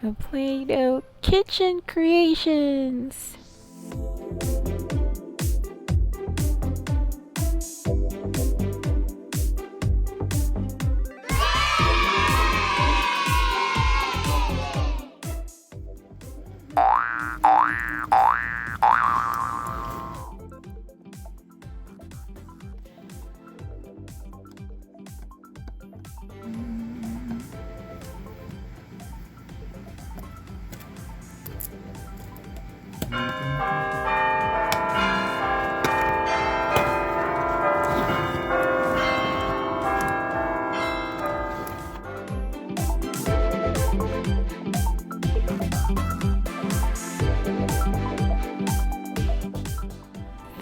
A Play-doh kitchen creations.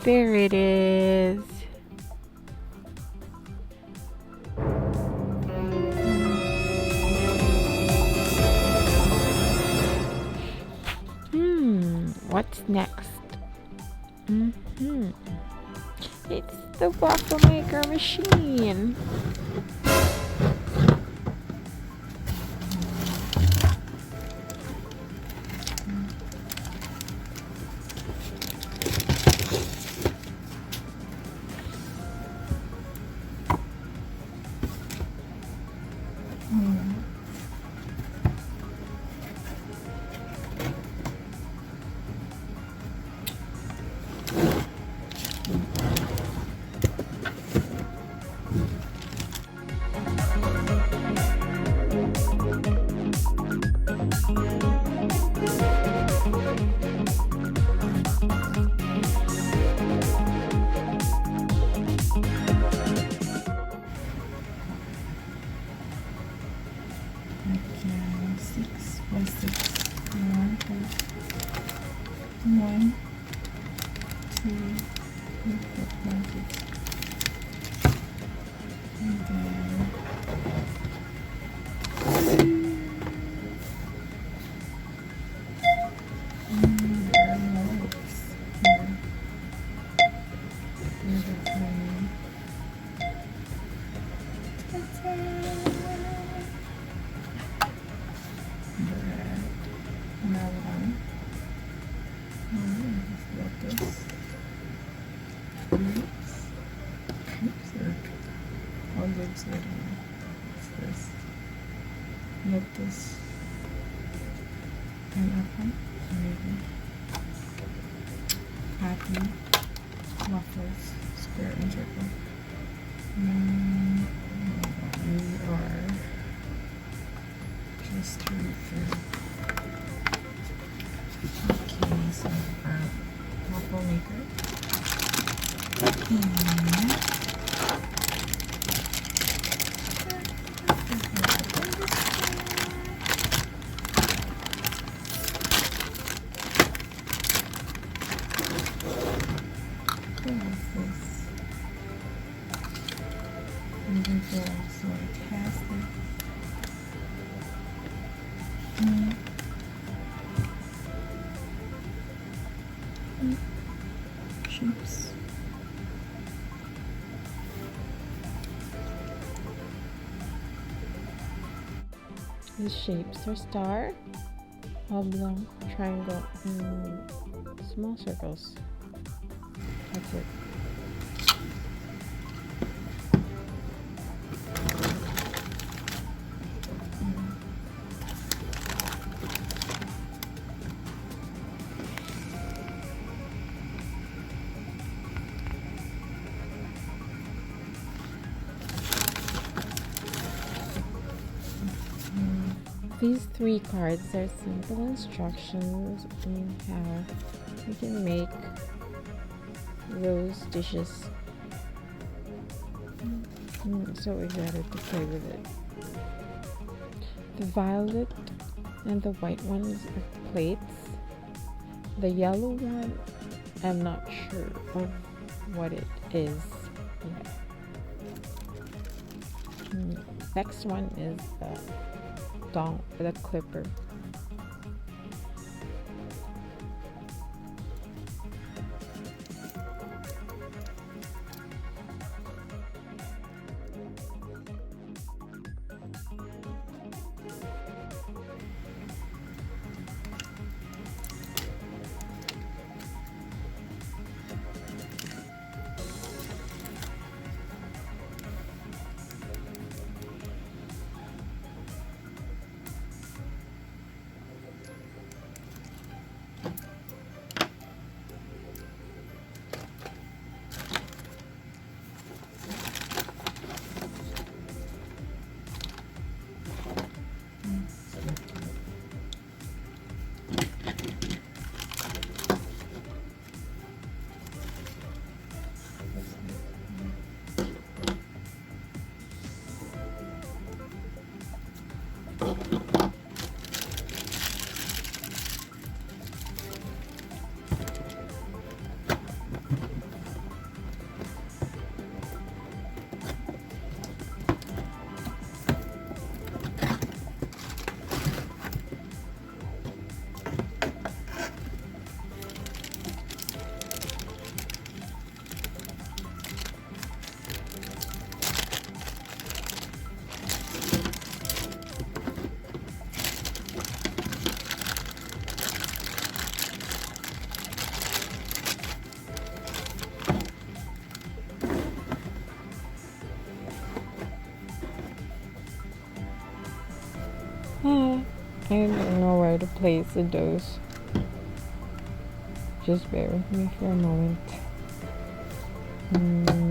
There it is. What's next? It's the waffle maker machine. One, two, three, four, five, six. And then there are more hooks here. There's a tiny. Another one. Lotus. Grapes. Olives. What's this? Lotus. Pineapple. Maybe. Apple. Waffles. Square and circle. We are just through. Okay, so our waffle maker. And there's also a casket. Shapes. The shapes are star, oblong, triangle, and small circles. That's it. These 3 cards are simple instructions on how you can make rose dishes. So excited to play with it. The violet and the white ones are plates. The yellow one, I'm not sure of what it is yet. Next one is the clipper. I don't know where to place the doughs. Just bear with me for a moment. There.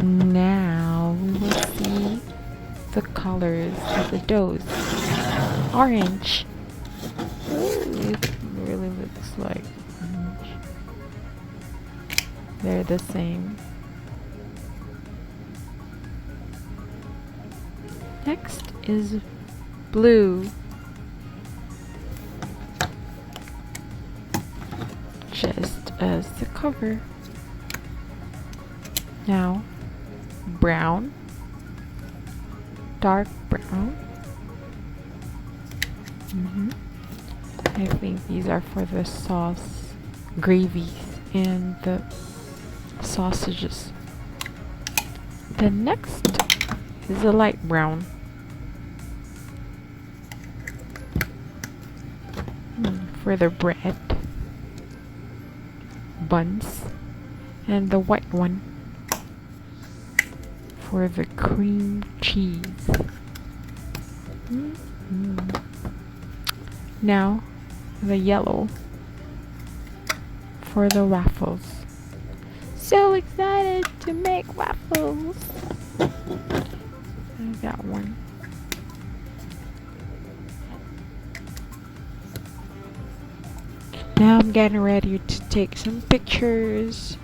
And now we'll see the colors of the doughs. Orange. Ooh, it really looks like orange. They're the same. Next is blue. Just as the cover. Now, brown, dark brown. I think these are for the sauce, gravy, and the sausages. The next is a light brown. For the bread, buns, and the white one for the cream cheese. Now the yellow for the waffles. So excited to make waffles. I got one. Now I'm getting ready to take some pictures